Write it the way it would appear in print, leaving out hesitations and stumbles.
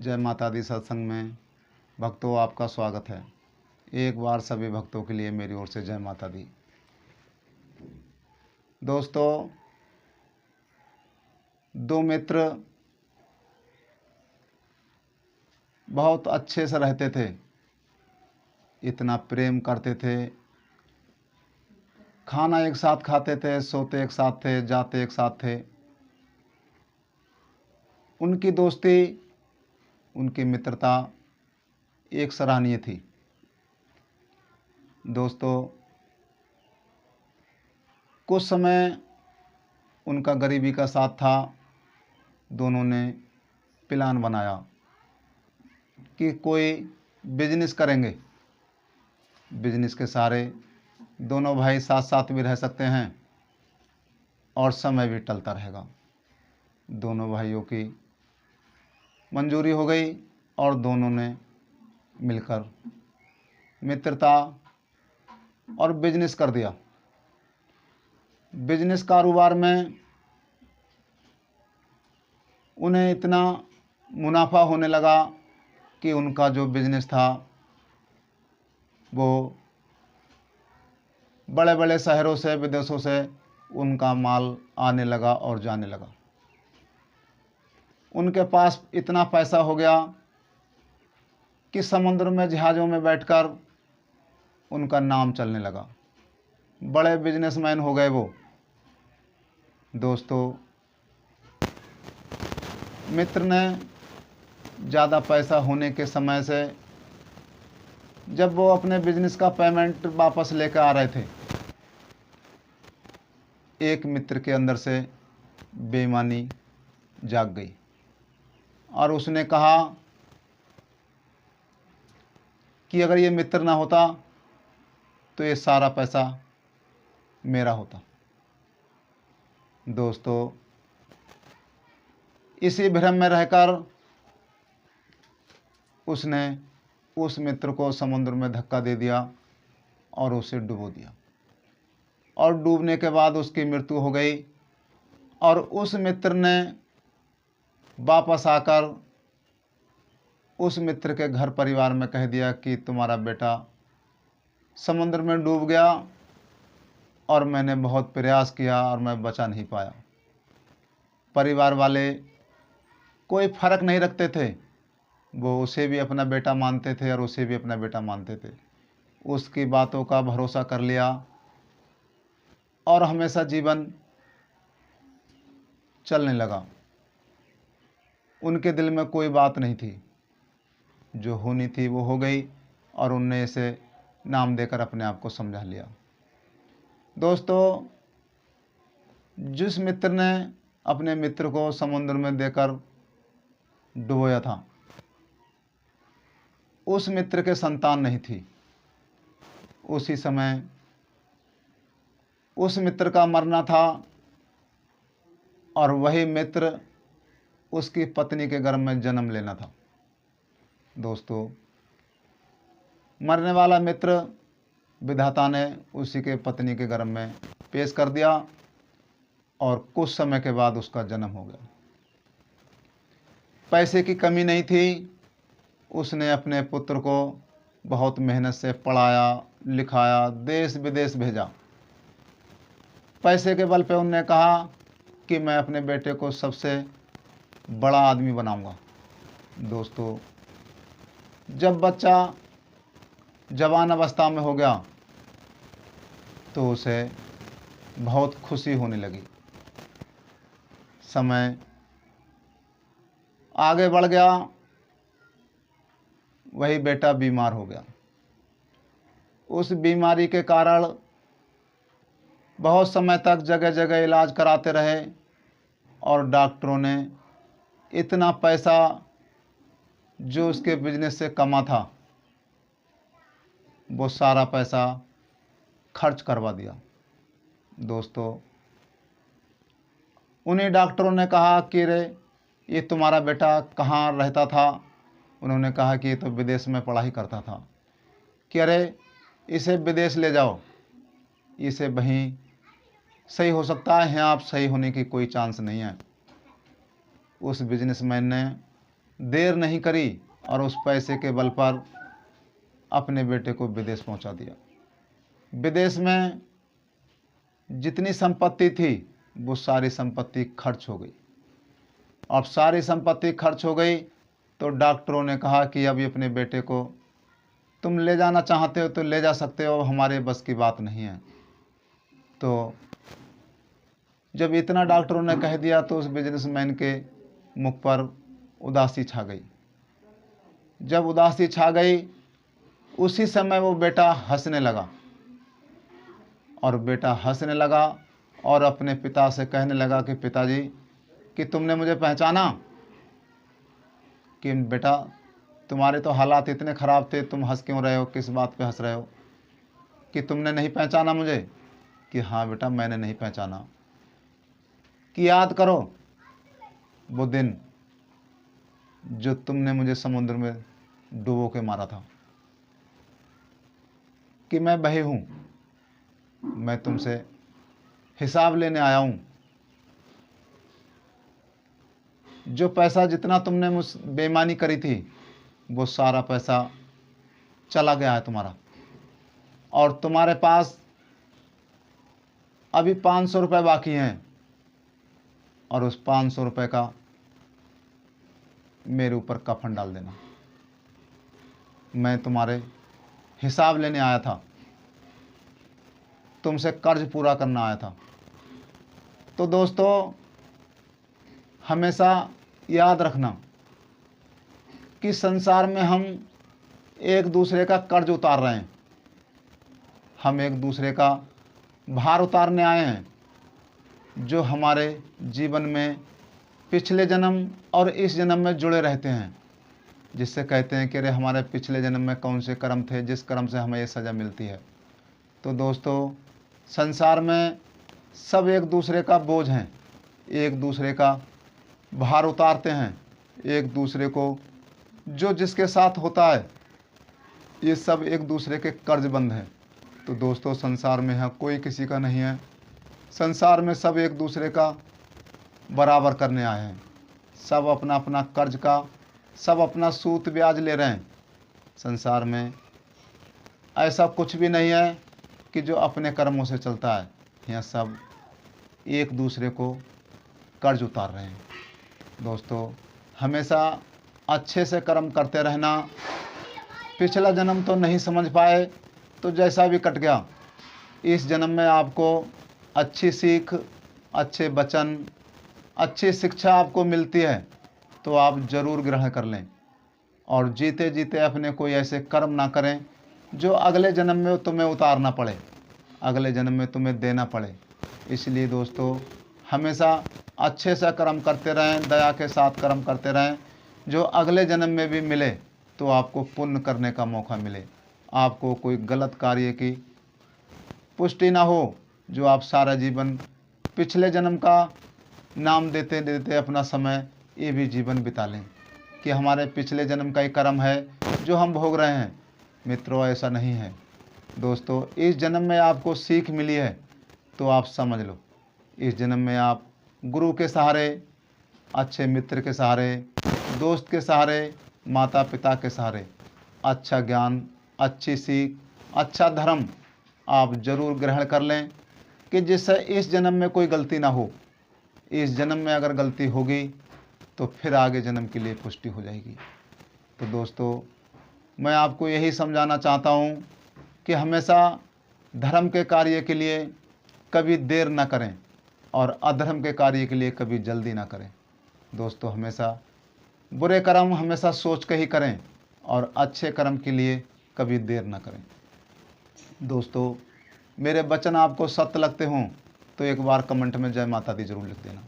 जय माता दी सत्संग में भक्तों आपका स्वागत है। एक बार सभी भक्तों के लिए मेरी ओर से जय माता दी। दोस्तों, दो मित्र बहुत अच्छे से रहते थे, इतना प्रेम करते थे, खाना एक साथ खाते थे, सोते एक साथ थे, जाते एक साथ थे। उनकी दोस्ती, उनकी मित्रता एक सराहनीय थी। दोस्तों, कुछ समय उनका गरीबी का साथ था। दोनों ने प्लान बनाया कि कोई बिजनेस करेंगे। बिजनेस के सहारे दोनों भाई साथ साथ भी रह सकते हैं और समय भी टलता रहेगा। दोनों भाइयों की मंजूरी हो गई और दोनों ने मिलकर मित्रता और बिजनेस कर दिया। बिजनेस कारोबार में उन्हें इतना मुनाफा होने लगा कि उनका जो बिजनेस था वो बड़े बड़े शहरों से, विदेशों से उनका माल आने लगा और जाने लगा। उनके पास इतना पैसा हो गया कि समुद्र में जहाज़ों में बैठकर उनका नाम चलने लगा। बड़े बिजनेसमैन हो गए वो। दोस्तों, मित्र ने ज़्यादा पैसा होने के समय से जब वो अपने बिजनेस का पेमेंट वापस लेकर आ रहे थे, एक मित्र के अंदर से बेईमानी जाग गई और उसने कहा कि अगर ये मित्र ना होता तो ये सारा पैसा मेरा होता। दोस्तों, इसी भ्रम में रहकर उसने उस मित्र को समुद्र में धक्का दे दिया और उसे डुबो दिया और डूबने के बाद उसकी मृत्यु हो गई। और उस मित्र ने वापस आकर उस मित्र के घर परिवार में कह दिया कि तुम्हारा बेटा समुद्र में डूब गया और मैंने बहुत प्रयास किया और मैं बचा नहीं पाया। परिवार वाले कोई फ़र्क नहीं रखते थे, वो उसे भी अपना बेटा मानते थे और उसे भी अपना बेटा मानते थे। उसकी बातों का भरोसा कर लिया और हमेशा जीवन चलने लगा। उनके दिल में कोई बात नहीं थी, जो होनी थी वो हो गई और उनने इसे नाम देकर अपने आप को समझा लिया। दोस्तों, जिस मित्र ने अपने मित्र को समुद्र में देकर डुबोया था, उस मित्र के संतान नहीं थी। उसी समय उस मित्र का मरना था और वही मित्र उसकी पत्नी के गर्भ में जन्म लेना था। दोस्तों, मरने वाला मित्र विधाता ने उसी के पत्नी के गर्भ में पेश कर दिया और कुछ समय के बाद उसका जन्म हो गया। पैसे की कमी नहीं थी। उसने अपने पुत्र को बहुत मेहनत से पढ़ाया, लिखाया, देश विदेश भेजा। पैसे के बल पे उन्होंने कहा कि मैं अपने बेटे को सबसे बड़ा आदमी बनाऊंगा। दोस्तों, जब बच्चा जवान अवस्था में हो गया तो उसे बहुत खुशी होने लगी। समय आगे बढ़ गया, वही बेटा बीमार हो गया। उस बीमारी के कारण बहुत समय तक जगह जगह इलाज कराते रहे और डॉक्टरों ने इतना पैसा जो उसके बिजनेस से कमा था वो सारा पैसा खर्च करवा दिया। दोस्तों, उन्हीं डॉक्टरों ने कहा कि रे ये तुम्हारा बेटा कहाँ रहता था। उन्होंने कहा कि ये तो विदेश में पढ़ाई करता था। कि अरे इसे विदेश ले जाओ, इसे वहीं सही हो सकता है, यहाँ आप सही होने की कोई चांस नहीं है। उस बिजनेसमैन ने देर नहीं करी और उस पैसे के बल पर अपने बेटे को विदेश पहुंचा दिया। विदेश में जितनी संपत्ति थी वो सारी संपत्ति खर्च हो गई। अब सारी संपत्ति खर्च हो गई तो डॉक्टरों ने कहा कि अभी अपने बेटे को तुम ले जाना चाहते हो तो ले जा सकते हो, हमारे बस की बात नहीं है। तो जब इतना डॉक्टरों ने कह दिया तो उस बिजनेसमैन के मुख पर उदासी छा गई। जब उदासी छा गई उसी समय वो बेटा हंसने लगा, और बेटा हंसने लगा और अपने पिता से कहने लगा कि पिताजी कि तुमने मुझे पहचाना? कि बेटा तुम्हारे तो हालात इतने ख़राब थे, तुम हंस क्यों रहे हो, किस बात पे हंस रहे हो? कि तुमने नहीं पहचाना मुझे? कि हाँ बेटा मैंने नहीं पहचाना। कि याद करो वो दिन जो तुमने मुझे समुद्र में डुबो के मारा था। कि मैं बही हूँ, मैं तुमसे हिसाब लेने आया हूँ। जो पैसा जितना तुमने मुझ बेईमानी करी थी वो सारा पैसा चला गया है तुम्हारा, और तुम्हारे पास अभी 500 रुपये बाकी हैं, और उस 500 रुपये का मेरे ऊपर कफन डाल देना। मैं तुम्हारे हिसाब लेने आया था, तुमसे कर्ज पूरा करना आया था। तो दोस्तों हमेशा याद रखना कि संसार में हम एक दूसरे का कर्ज उतार रहे हैं, हम एक दूसरे का भार उतारने आए हैं जो हमारे जीवन में पिछले जन्म और इस जन्म में जुड़े रहते हैं, जिससे कहते हैं कि अरे हमारे पिछले जन्म में कौन से कर्म थे जिस कर्म से हमें ये सज़ा मिलती है। तो दोस्तों संसार में सब एक दूसरे का बोझ हैं, एक दूसरे का भार उतारते हैं, एक दूसरे को जो जिसके साथ होता है ये सब एक दूसरे के कर्जबंद हैं। तो दोस्तों संसार में है कोई किसी का नहीं है, संसार में सब एक दूसरे का बराबर करने आए हैं, सब अपना अपना कर्ज का सब अपना सूद ब्याज ले रहे हैं। संसार में ऐसा कुछ भी नहीं है कि जो अपने कर्मों से चलता है, यहाँ सब एक दूसरे को कर्ज उतार रहे हैं। दोस्तों हमेशा अच्छे से कर्म करते रहना। पिछला जन्म तो नहीं समझ पाए तो जैसा भी कट गया, इस जन्म में आपको अच्छी सीख, अच्छे वचन, अच्छी शिक्षा आपको मिलती है तो आप ज़रूर ग्रहण कर लें, और जीते जीते अपने कोई ऐसे कर्म ना करें जो अगले जन्म में तुम्हें उतारना पड़े, अगले जन्म में तुम्हें देना पड़े। इसलिए दोस्तों हमेशा अच्छे से कर्म करते रहें, दया के साथ कर्म करते रहें, जो अगले जन्म में भी मिले तो आपको पुण्य करने का मौका मिले, आपको कोई गलत कार्य की पुष्टि ना हो जो आप सारा जीवन पिछले जन्म का नाम देते देते अपना समय ये भी जीवन बिता लें कि हमारे पिछले जन्म का ही कर्म है जो हम भोग रहे हैं। मित्रों ऐसा नहीं है। दोस्तों इस जन्म में आपको सीख मिली है तो आप समझ लो, इस जन्म में आप गुरु के सहारे, अच्छे मित्र के सहारे, दोस्त के सहारे, माता पिता के सहारे अच्छा ज्ञान, अच्छी सीख, अच्छा धर्म आप ज़रूर ग्रहण कर लें कि जिससे इस जन्म में कोई गलती ना हो। इस जन्म में अगर गलती होगी तो फिर आगे जन्म के लिए पुष्टि हो जाएगी। तो दोस्तों मैं आपको यही समझाना चाहता हूँ कि हमेशा धर्म के कार्य के लिए कभी देर ना करें और अधर्म के कार्य के लिए कभी जल्दी ना करें। दोस्तों हमेशा बुरे कर्म हमेशा सोच के ही करें और अच्छे कर्म के लिए कभी देर ना करें। दोस्तों मेरे वचन आपको सत्य लगते हों तो एक बार कमेंट में जय माता दी ज़रूर लिख देना।